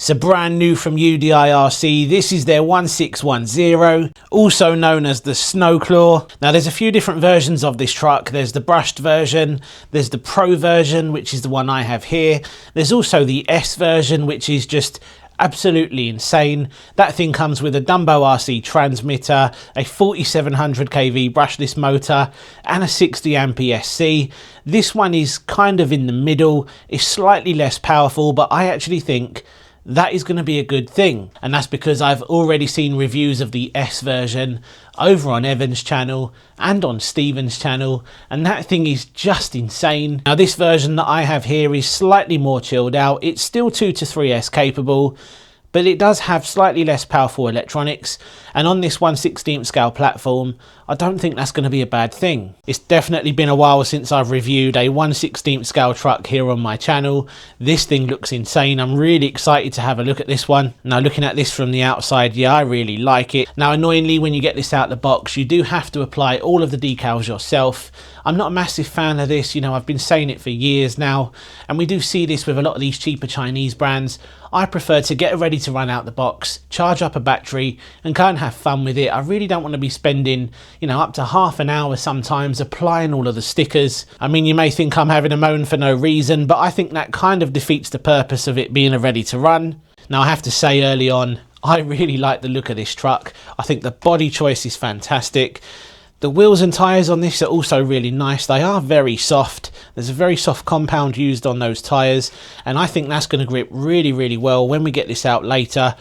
So brand new from UDIRC, this is their 1610, also known as the Snowclaw. Now there's a few different versions of this truck. There's the brushed version, there's the Pro version, which is the one I have here. There's also the S version, which is just absolutely insane. That thing comes with a Dumbo RC transmitter, a 4700 kV brushless motor and a 60 amp ESC. This one is kind of in the middle. It's slightly less powerful, but I actually think that is going to be a good thing, and that's because I've already seen reviews of the S version over on Evan's channel and on Steven's channel, and that thing is just insane. Now this version that I have here is slightly more chilled out. It's still 2 to 3S capable, but it does have slightly less powerful electronics, and on this 1/16 scale platform I don't think that's going to be a bad thing. It's definitely been a while since I've reviewed a 1/16 scale truck here on my channel. This thing looks insane. I'm really excited to have a look at this one. Now looking at this from the outside, yeah, I really like it. Now annoyingly, when you get this out of the box, you do have to apply all of the decals yourself. I'm not a massive fan of this, you know, I've been saying it for years now, and we do see this with a lot of these cheaper Chinese brands. I prefer to get it ready to run out the box, charge up a battery and go and have fun with it. I really don't want to be spending, you know, up to half an hour sometimes applying all of the stickers. I mean, you may think I'm having a moan for no reason, but I think that kind of defeats the purpose of it being a ready to run. Now I have to say early on, I really like the look of this truck. I think the body choice is fantastic. The wheels and tyres on this are also really nice. They are very soft. There's a very soft compound used on those tyres, and I think that's going to grip really, really well when we get this out later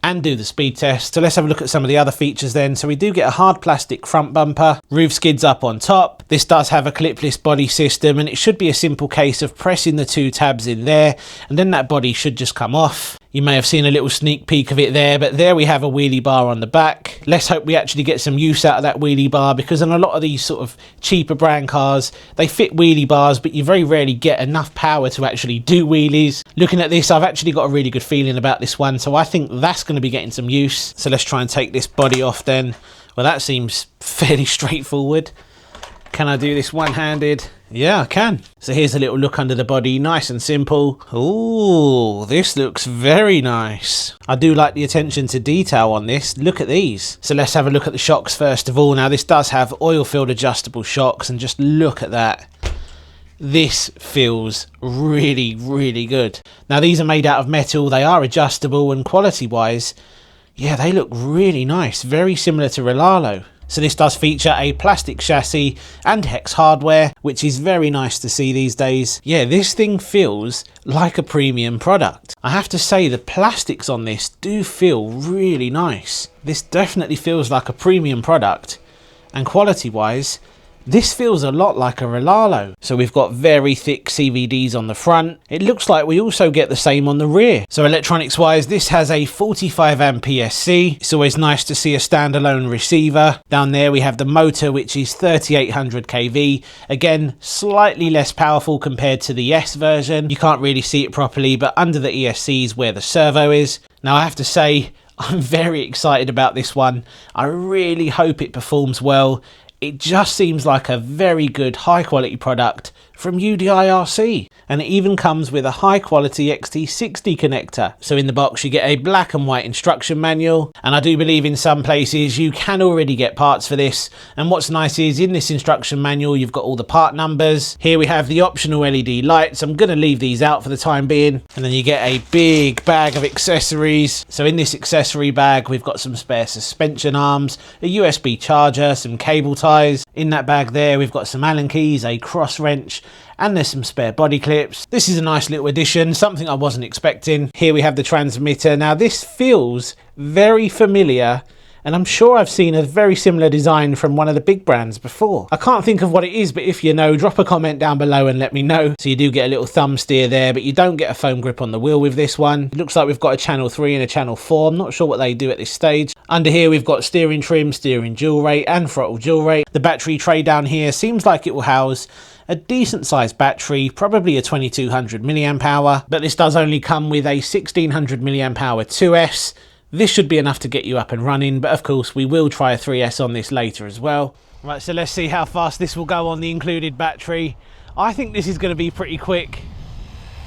and do the speed test. So let's have a look at some of the other features then. So we do get a hard plastic front bumper, roof skids up on top. This does have a clipless body system, and it should be a simple case of pressing the 2 tabs in there, and then that body should just come off. You may have seen a little sneak peek of it there, but there we have a wheelie bar on the back. Let's hope we actually get some use out of that wheelie bar, because on a lot of these sort of cheaper brand cars, they fit wheelie bars, but you very rarely get enough power to actually do wheelies. Looking at this, I've actually got a really good feeling about this one, so I think that's going to be getting some use. So let's try and take this body off then. Well, that seems fairly straightforward. Can I do this one-handed? Yeah, I can. So here's a little look under the body, nice and simple. Ooh, this looks very nice. I do like the attention to detail on this. Look at these. So let's have a look at the shocks first of all. Now this does have oil-filled adjustable shocks, and just look at that. This feels really, really good. Now these are made out of metal, they are adjustable, and quality-wise, yeah, they look really nice. Very similar to Relalo. So this does feature a plastic chassis and hex hardware, which is very nice to see these days. Yeah, this thing feels like a premium product. I have to say the plastics on this do feel really nice. This definitely feels like a premium product, and quality wise, this feels a lot like a Relalo. So we've got very thick CVDs on the front. It looks like we also get the same on the rear. So electronics wise, this has a 45 amp ESC. It's always nice to see a standalone receiver. Down there we have the motor, which is 3800 kV. Again, slightly less powerful compared to the S version. You can't really see it properly, but under the ESC is where the servo is. Now I have to say, I'm very excited about this one. I really hope it performs well. It just seems like a very good high quality product from UDIRC, and it even comes with a high quality XT60 connector. So in the box you get a black and white instruction manual, and I do believe in some places you can already get parts for this, and what's nice is in this instruction manual you've got all the part numbers. Here we have the optional LED lights. I'm going to leave these out for the time being, and then you get a big bag of accessories. So in this accessory bag we've got some spare suspension arms, a USB charger, some cable ties. In that bag there we've got some Allen keys, a cross wrench, and there's some spare body clips. This is a nice little addition, something I wasn't expecting. Here we have the transmitter. Now this feels very familiar, and I'm sure I've seen a very similar design from one of the big brands before. I can't think of what it is, but if you know, drop a comment down below and let me know. So you do get a little thumb steer there, but you don't get a foam grip on the wheel with this one. It looks like we've got a channel 3 and a channel 4. I'm not sure what they do at this stage. Under here we've got steering trim, steering dual rate and throttle dual rate. The battery tray down here seems like it will house a decent sized battery, probably a 2200 milliamp hour, but this does only come with a 1600 milliamp hour 2S. This should be enough to get you up and running, but of course we will try a 3S on this later as well. Right, so let's see how fast this will go on the included battery. I think this is going to be pretty quick.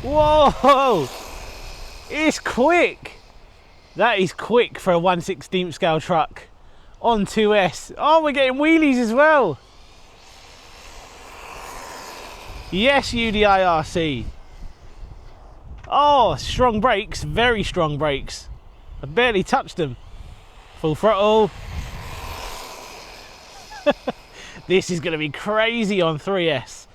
Whoa! It's quick. That is quick for a 1/16 scale truck on 2S. Oh, we're getting wheelies as well. Yes, UDIRC. Oh, strong brakes, very strong brakes. I barely touched them. Full throttle. This is going to be crazy on 3S.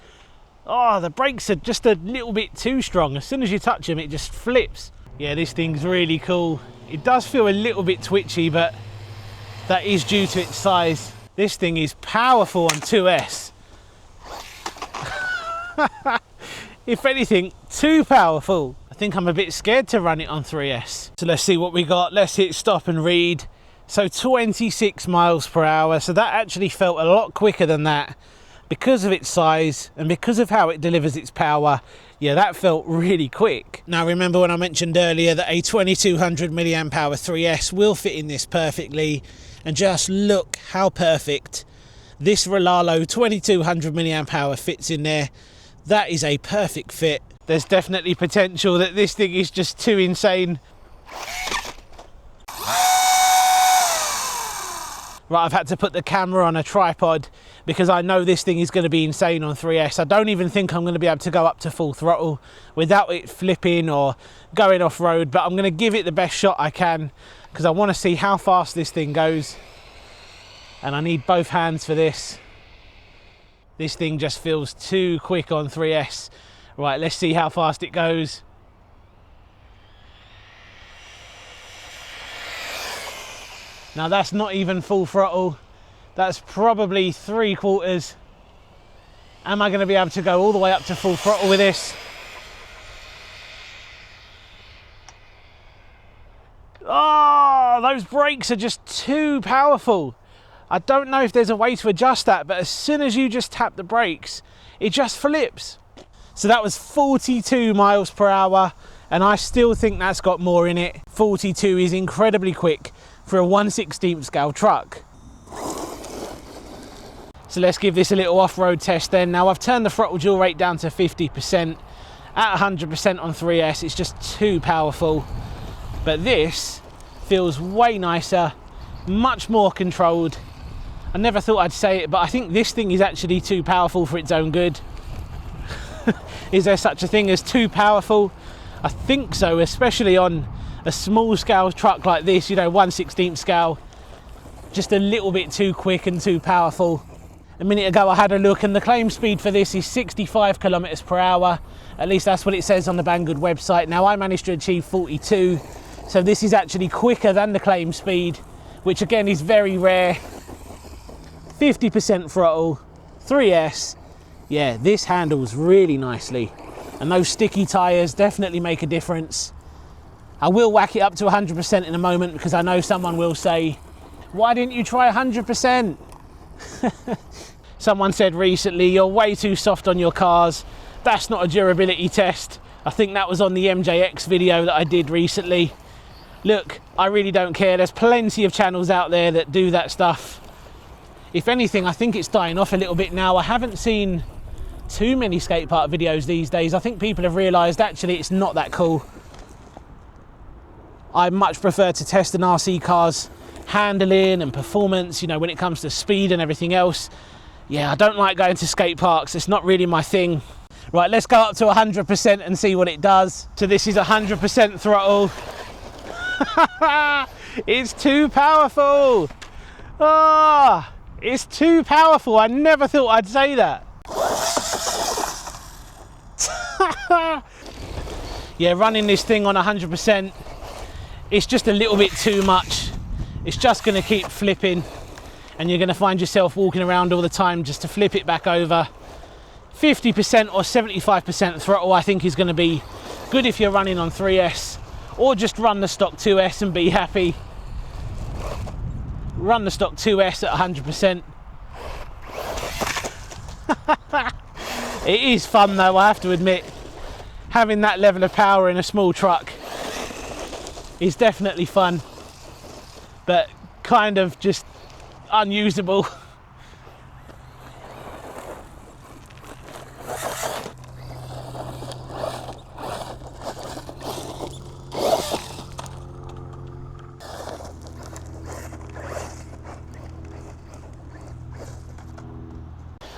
Oh, the brakes are just a little bit too strong. As soon as you touch them, it just flips. Yeah, this thing's really cool. It does feel a little bit twitchy, but that is due to its size. This thing is powerful on 2S. If anything, too powerful. I think I'm a bit scared to run it on 3S. So let's see what we got. Let's hit stop and read. So 26 miles per hour. So that actually felt a lot quicker than that because of its size and because of how it delivers its power. Yeah, that felt really quick. Now remember when I mentioned earlier that a 2200 milliamp hour 3S will fit in this perfectly, and just look how perfect this Rolalo 2200 milliamp hour fits in there. That is a perfect fit. There's definitely potential that this thing is just too insane. Right, I've had to put the camera on a tripod because I know this thing is going to be insane on 3S. I don't even think I'm going to be able to go up to full throttle without it flipping or going off road, but I'm going to give it the best shot I can because I want to see how fast this thing goes, and I need both hands for this. This thing just feels too quick on 3S. Right, let's see how fast it goes. Now that's not even full throttle. That's probably 3/4. Am I going to be able to go all the way up to full throttle with this? Oh, those brakes are just too powerful. I don't know if there's a way to adjust that, but as soon as you just tap the brakes, it just flips. So that was 42 miles per hour, and I still think that's got more in it. 42 is incredibly quick for a 1/16 scale truck. So let's give this a little off-road test then. Now I've turned the throttle dual rate down to 50%. At 100% on 3S, it's just too powerful. But this feels way nicer, much more controlled. I never thought I'd say it, but I think this thing is actually too powerful for its own good. Is there such a thing as too powerful? I think so, especially on a small scale truck like this, you know, 1/16 scale. Just a little bit too quick and too powerful. A minute ago I had a look and the claim speed for this is 65 kilometers per hour. At least that's what it says on the Banggood website. Now I managed to achieve 42, so this is actually quicker than the claim speed, which again is very rare. 50% throttle, 3S. Yeah, this handles really nicely. And those sticky tyres definitely make a difference. I will whack it up to 100% in a moment because I know someone will say, why didn't you try 100%? Someone said recently, you're way too soft on your cars. That's not a durability test. I think that was on the MJX video that I did recently. Look, I really don't care. There's plenty of channels out there that do that stuff. If anything, I think it's dying off a little bit now. I haven't seen too many skate park videos these days. I think people have realised actually it's not that cool. I much prefer to test an RC car's handling and performance, you know, when it comes to speed and everything else. Yeah, I don't like going to skate parks. It's not really my thing. Right, let's go up to 100% and see what it does. So this is 100% throttle. It's too powerful. Ah, it's too powerful. I never thought I'd say that. Yeah, running this thing on 100%, it's just a little bit too much. It's just going to keep flipping and you're going to find yourself walking around all the time just to flip it back over. 50% or 75% throttle I think is going to be good if you're running on 3S, or just run the stock 2S and be happy. Run the stock 2S at 100%. It is fun though, I have to admit. Having that level of power in a small truck is definitely fun, but kind of just unusable.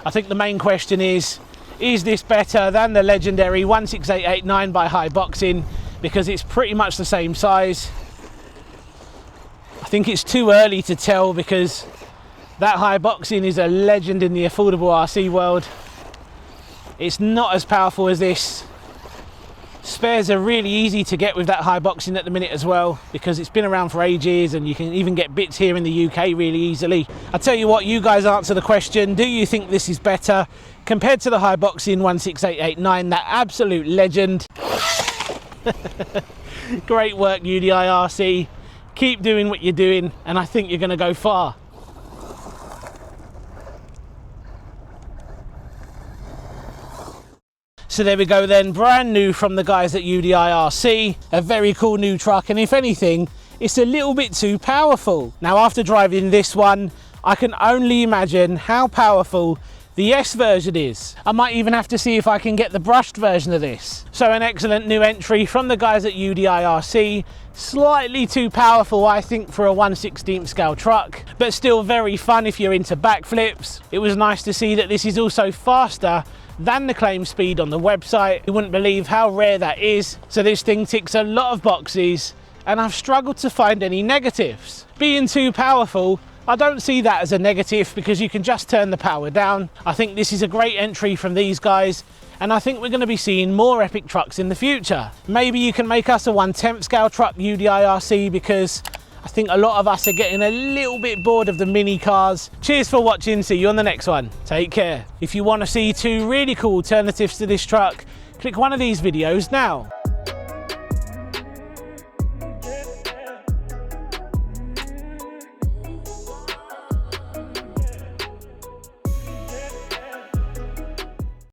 I think the main question is this better than the legendary 16889 by High Boxing? Because it's pretty much the same size. I think it's too early to tell, because that High Boxing is a legend in the affordable RC world. It's not as powerful as this. Spares are really easy to get with that High Boxing at the minute as well, because it's been around for ages, and you can even get bits here in the UK really easily. I tell you what, you guys answer the question. Do you think this is better compared to the High Boxing 16889, that absolute legend? Great work, UDIRC. Keep doing what you're doing, and I think you're going to go far. So there we go then, brand new from the guys at UDIRC, a very cool new truck, and if anything, it's a little bit too powerful. Now after driving this one, I can only imagine how powerful the S version is. I might even have to see if I can get the brushed version of this. So an excellent new entry from the guys at UDIRC, slightly too powerful I think for a 1/16 scale truck, but still very fun if you're into backflips. It was nice to see that this is also faster than the claim speed on the website. You wouldn't believe how rare that is. So this thing ticks a lot of boxes, and I've struggled to find any negatives. Being too powerful, I don't see that as a negative, because you can just turn the power down. I think this is a great entry from these guys, and I think we're going to be seeing more epic trucks in the future. Maybe you can make us a 1/10 scale truck, UDIRC, because I think a lot of us are getting a little bit bored of the mini cars. Cheers for watching, see you on the next one. Take care. If you want to see 2 really cool alternatives to this truck, click one of these videos now.